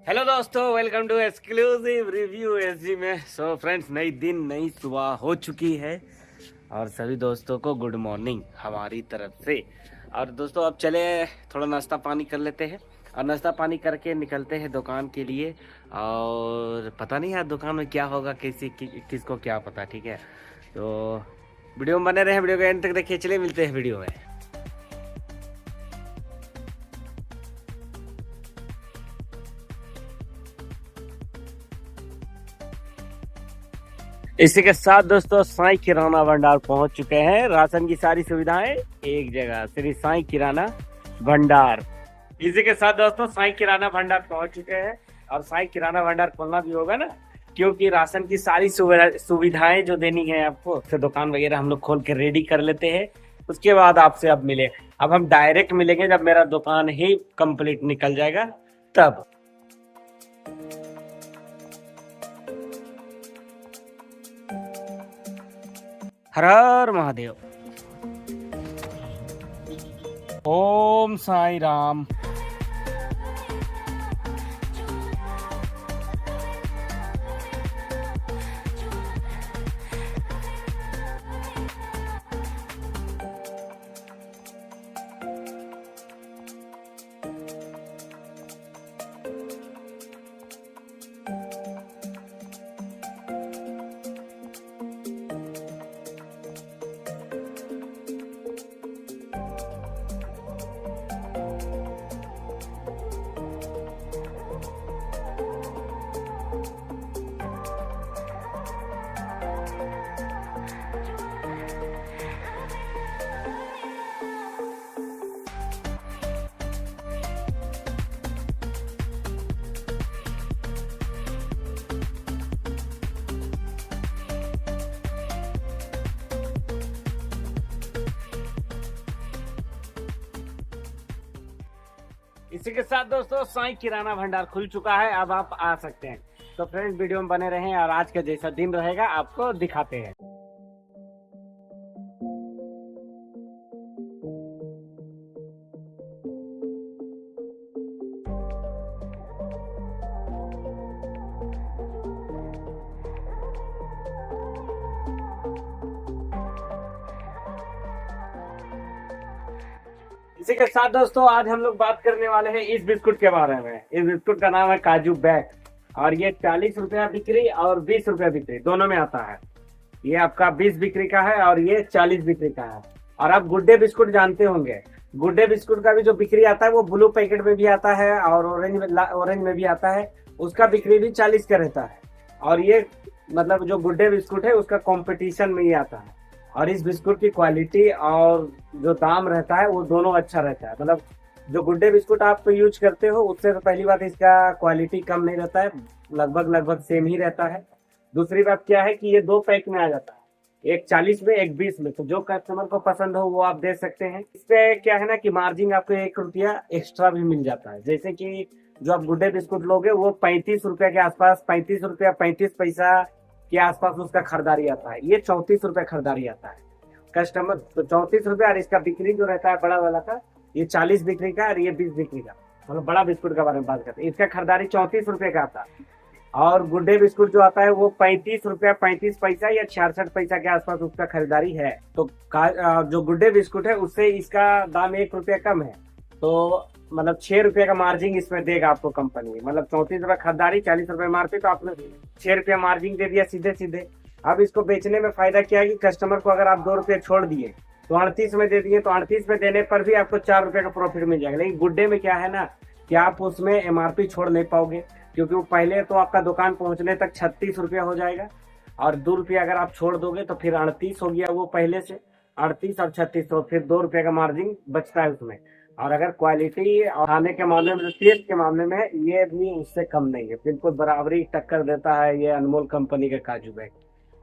Hello दोस्तों, welcome to exclusive review SG में। So friends, नई दिन नई सुबह हो चुकी है और सभी दोस्तों को गुड मॉर्निंग हमारी तरफ से। और दोस्तों अब चले थोड़ा नाश्ता पानी कर लेते हैं और नाश्ता पानी करके निकलते हैं दुकान के लिए। और पता नहीं यार दुकान में क्या होगा, किसको क्या पता। ठीक है, तो वीडियो में बने रहे, वीडियो के एंड तक देखिए। चलिए मिलते हैं वीडियो में। इसी के साथ दोस्तों साईं किराना भंडार पहुंच चुके हैं। राशन की सारी सुविधाएं एक जगह, श्री साईं किराना भंडार। इसी के साथ दोस्तों साईं किराना भंडार पहुंच चुके हैं और साईं किराना भंडार खोलना भी होगा ना, क्योंकि राशन की सारी सुविधाएं जो देनी है आपको, तो दुकान वगैरह हम लोग खोल के रेडी कर लेते हैं। उसके बाद आपसे अब मिले, अब हम डायरेक्ट मिलेंगे जब मेरा दुकान ही कंप्लीट निकल जाएगा तब। हर हर महादेव, ओम साई राम। इसी के साथ दोस्तों साईं किराना भंडार खुल चुका है, अब आप आ सकते हैं। तो फ्रेंड्स वीडियो में बने रहें और आज का जैसा दिन रहेगा आपको दिखाते हैं। इसी के साथ दोस्तों आज हम लोग बात करने वाले हैं इस बिस्कुट के बारे में। इस बिस्कुट का नाम है काजू बैग और ये 40 रुपया बिक्री और 20 रुपया बिक्री दोनों में आता है। ये आपका 20 बिक्री का है और ये 40 बिक्री का है। और आप गुड्डे बिस्कुट जानते होंगे, गुड्डे बिस्कुट का भी जो बिक्री आता है वो ब्लू पैकेट में भी आता है और ऑरेंज में भी आता है। उसका बिक्री भी 40 का रहता है। और ये मतलब जो गुड्डे बिस्कुट है उसका कंपटीशन में ही आता है। और इस बिस्कुट की क्वालिटी और जो दाम रहता है वो दोनों अच्छा रहता है। मतलब जो गुड्डे बिस्कुट आप तो यूज करते हो उससे तो पहली बात इसका क्वालिटी कम नहीं रहता है, लगभग सेम ही रहता है। दूसरी बात क्या है कि ये 2 पैक में आ जाता है, एक 40 में एक 20 में। तो जो कस्टमर को पसंद हो वो आप दे सकते हैं। इससे क्या है ना कि मार्जिन आपको 1 रुपया एक्स्ट्रा भी मिल जाता है। जैसे कि जो आप गुड्डे बिस्कुट लोगे वो 35 रुपया के आसपास, 35 रुपया 35 पैसा के आसपास उसका खरीदारी आता है। ये 34 रुपया खरीदारी आता है कस्टमर, तो 34 रुपया। और इसका बिक्री जो रहता है बड़ा वाला का, ये 40 बिक्री का और ये 20 बिक्री का, मतलब बड़ा बिस्कुट के बारे में बात करते हैं। इसका खरीदारी 34 रुपये का आता है। और गुड्डे बिस्कुट जो आता है वो 35 रुपया 35 पैसा या 66 पैसा के आसपास उसका खरीदारी है। तो जो गुड्डे बिस्कुट है उससे इसका दाम 1 रुपया कम है। तो मतलब 6 रुपये का मार्जिन इसमें देगा आपको कंपनी। मतलब 34 रुपये खरीदारी, 40 रुपये मार्केट, तो आपने 6 रुपया मार्जिन दे दिया सीधे सीधे। अब इसको बेचने में फायदा क्या है कि कस्टमर को अगर आप 2 रुपये छोड़ दिए तो 38 में दे दिए, तो 38 में देने पर भी आपको 4 रुपये का प्रॉफिट मिल जाएगा। लेकिन गुड्डे में क्या है ना कि आप उसमें एमआरपी छोड़ नहीं पाओगे, क्योंकि वो पहले तो आपका दुकान पहुंचने तक 36 रुपया हो जाएगा और 2 रुपया अगर आप छोड़ दोगे तो फिर 38 हो गया वो पहले से। 38 और 36, तो फिर 2 रुपये का मार्जिन बचता है उसमें। और अगर क्वालिटी और खाने के मामले में, टेस्ट के मामले में ये भी उससे कम नहीं है, बिल्कुल बराबरी टक्कर देता है ये अनमोल कंपनी का काजू बैग।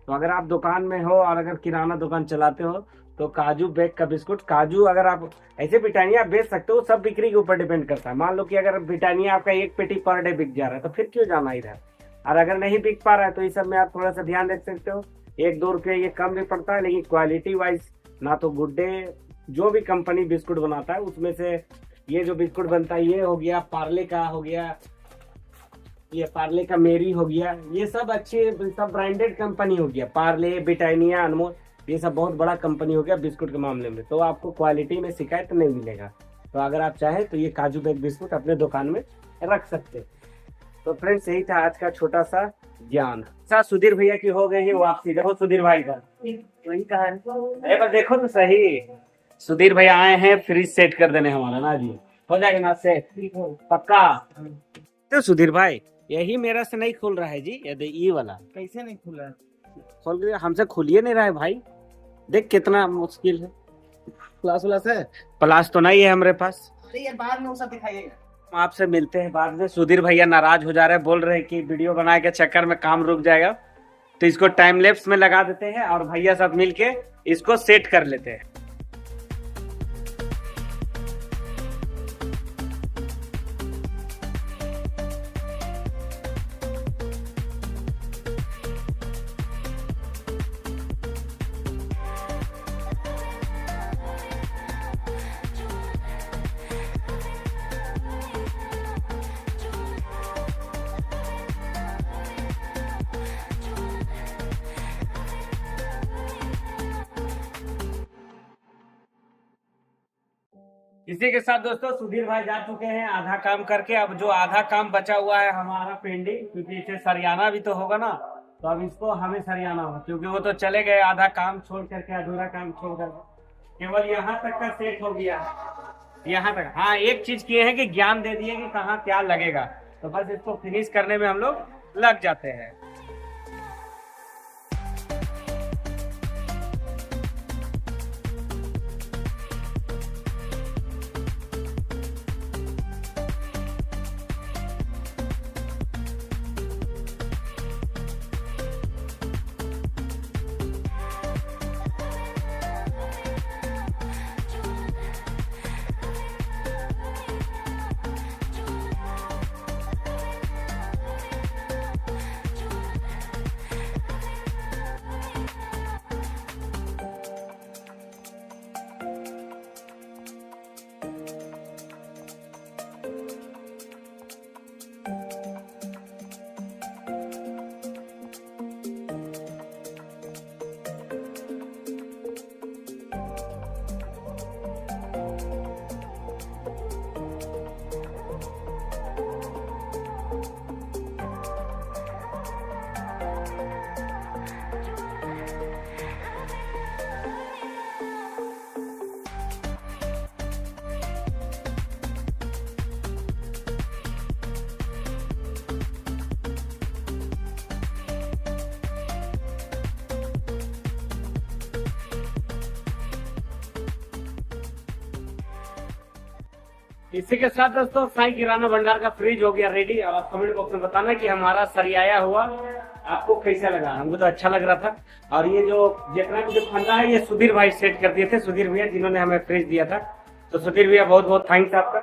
तो अगर आप दुकान में हो और अगर किराना दुकान चलाते हो तो काजू बैग का बिस्कुट, काजू अगर आप ऐसे ब्रिटानिया बेच सकते हो, सब बिक्री के ऊपर डिपेंड करता है। मान लो कि अगर ब्रिटानिया आपका 1 पेटी पर डे बिक जा रहा है तो फिर क्यों जाना इधर। और अगर नहीं बिक पा रहा है तो इस सब में आप थोड़ा सा ध्यान रख सकते हो। 1-2 रुपये ये कम भी पड़ता है, लेकिन क्वालिटी वाइज ना तो गुड्डे जो भी कंपनी बिस्कुट बनाता है उसमें से ये जो बिस्कुट बनता है ये हो गया, पार्ले का हो गया, ये पार्ले का मेरी हो गया, ये सब अच्छे सब ब्रांडेड कंपनी हो गया। पार्ले, ब्रिटानिया, अनमोल, ये सब बहुत बड़ा कंपनी हो गया बिस्कुट के मामले में, तो आपको क्वालिटी में शिकायत नहीं मिलेगा। तो अगर आप चाहें तो ये काजू बेग बिस्कुट अपने दुकान में रख सकते हैं। तो फ्रेंड्स यही था आज का छोटा सा ज्ञान। सुधीर भैया की हो गई है वापसी। देखो सुधीर भाई का वही कहा है, एक बार देखो तो सही। सुधीर भैया आए हैं फ्रिज सेट कर देने हमारा ना जी, हो जाएगा ना सेट पक्का। तो सुधीर भाई यही मेरा से नहीं खुल रहा है जी, ये वाला कैसे नहीं खुला है? खोल के हमसे खुलिए नहीं रहा है भाई, देख कितना मुश्किल है। प्लास व्लास है? प्लास तो नहीं है हमारे पास। अरे यार बाद में वो सब दिखाइएगा। हम आपसे मिलते हैं बाद में। सुधीर भैया नाराज हो जा रहे हैं, बोल रहे हैं कि वीडियो बनाए के चक्कर में काम रुक जाएगा, तो इसको टाइम लैप्स में लगा देते हैं और भैया सब मिलके इसको सेट कर लेते हैं। इसी के साथ दोस्तों सुधीर भाई जा चुके हैं आधा काम करके। अब जो आधा काम बचा हुआ है हमारा पेंडिंग, क्योंकि इसे सरियाना भी तो होगा ना, तो अब इसको हमें सरियाना होगा, क्योंकि वो तो चले गए आधा काम छोड़ करके, अधूरा काम छोड़ करके। केवल यहाँ तक का सेट हो गया, यहाँ तक। हाँ एक चीज किए हैं कि ज्ञान दे दिए कि कहाँ क्या लगेगा, तो बस इसको फिनिश करने में हम लोग लग जाते हैं। इसी के साथ दोस्तों साई किराना भंडार का फ्रिज हो गया रेडी। और आप कमेंट बॉक्स में बताना कि हमारा सरियाया हुआ आपको कैसा लगा। हमको तो अच्छा लग रहा था। और ये जो जितना भी जो फंदा है ये सुधीर भाई सेट कर दिए थे, सुधीर भैया जिन्होंने हमें फ्रिज दिया था। तो सुधीर भैया बहुत बहुत थैंक्स आपका।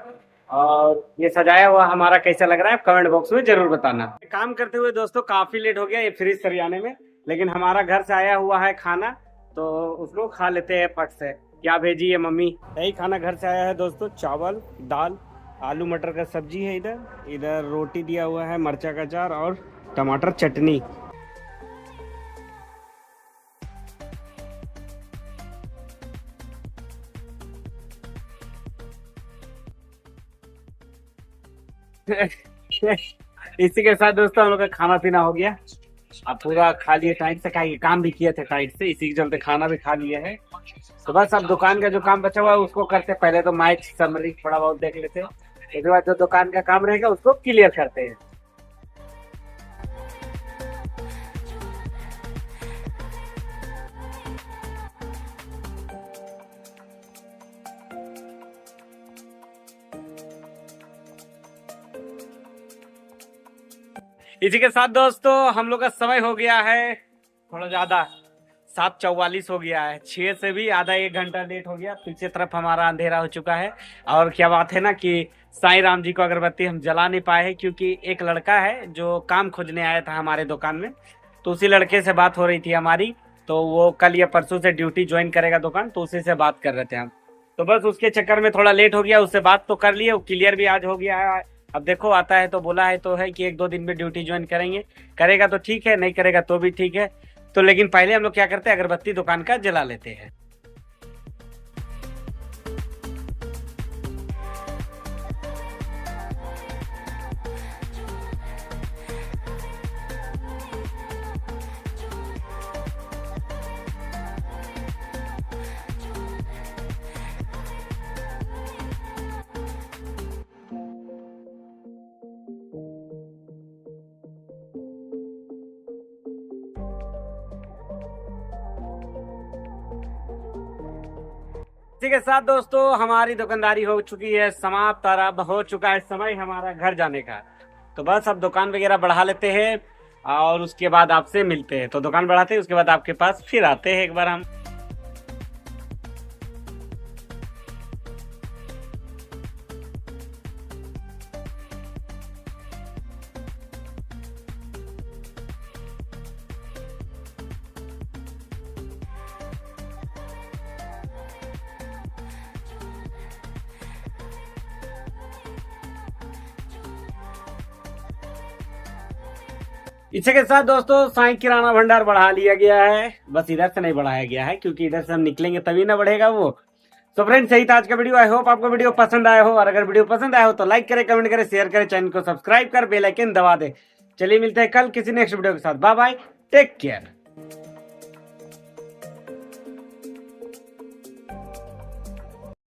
और ये सजाया हुआ हमारा कैसा लग रहा है आप कमेंट बॉक्स में जरूर बताना। काम करते हुए दोस्तों काफी लेट हो गया ये फ्रिज सरियाने में, लेकिन हमारा घर से आया हुआ है खाना, तो उसको खा लेते हैं फट से। क्या भेजी है मम्मी? यही खाना घर से आया है दोस्तों, चावल, दाल, आलू मटर का सब्जी है, इधर रोटी दिया हुआ है, मरचा का अचार और टमाटर चटनी। इसी के साथ दोस्तों हम लोग का खाना पीना हो गया। अब पूरा खा लिए, टाइट से खाइए, काम भी किए थे टाइट से, इसी के चलते खाना भी खा लिए है। तो बस अब दुकान का जो काम बचा हुआ है उसको करते। पहले तो मैच समरी थोड़ा बहुत देख लेते, उसके बाद जो दुकान का काम रहेगा उसको क्लियर करते हैं। इसी के साथ दोस्तों हम लोग का समय हो गया है थोड़ा ज्यादा, 7:44 हो गया है। 6 से भी आधा 1 घंटा लेट हो गया। पीछे तरफ हमारा अंधेरा हो चुका है। और क्या बात है ना कि साईं राम जी को अगरबत्ती हम जला नहीं पाए हैं, क्योंकि एक लड़का है जो काम खोजने आया था हमारे दुकान में, तो उसी लड़के से बात हो रही थी हमारी। तो वो कल या परसों से ड्यूटी ज्वाइन करेगा दुकान, तो उसी से बात कर रहे थे हम। तो बस उसके चक्कर में थोड़ा लेट हो गया। उससे बात तो कर लिए, वो क्लियर भी आज हो गया है अब देखो आता है तो बोला है तो है कि 1-2 दिन में ड्यूटी ज्वाइन करेंगे, करेगा तो ठीक है, नहीं करेगा तो भी ठीक है। तो लेकिन पहले हम लोग क्या करते हैं, अगरबत्ती दुकान का जला लेते हैं। इसी के साथ दोस्तों हमारी दुकानदारी हो चुकी है समाप्त और अब हो चुका है समय हमारा घर जाने का। तो बस अब दुकान वगैरह बढ़ा लेते हैं और उसके बाद आपसे मिलते हैं। तो दुकान बढ़ाते हैं, उसके बाद आपके पास फिर आते हैं एक बार हम। इसी के साथ दोस्तों साईं किराना भंडार बढ़ा लिया गया है, बस इधर से नहीं बढ़ाया गया है क्योंकि इधर से हम निकलेंगे तभी ना बढ़ेगा वो। तो फ्रेंड्स यही था आज का वीडियो। आई होप आपको वीडियो पसंद आया हो, और अगर वीडियो पसंद आया हो तो लाइक करें, कमेंट करें, शेयर करें, चैनल को सब्सक्राइब कर बेल आइकन दबा दे। चलिए मिलते हैं कल किसी नेक्स्ट वीडियो के साथ। Bye bye, take care.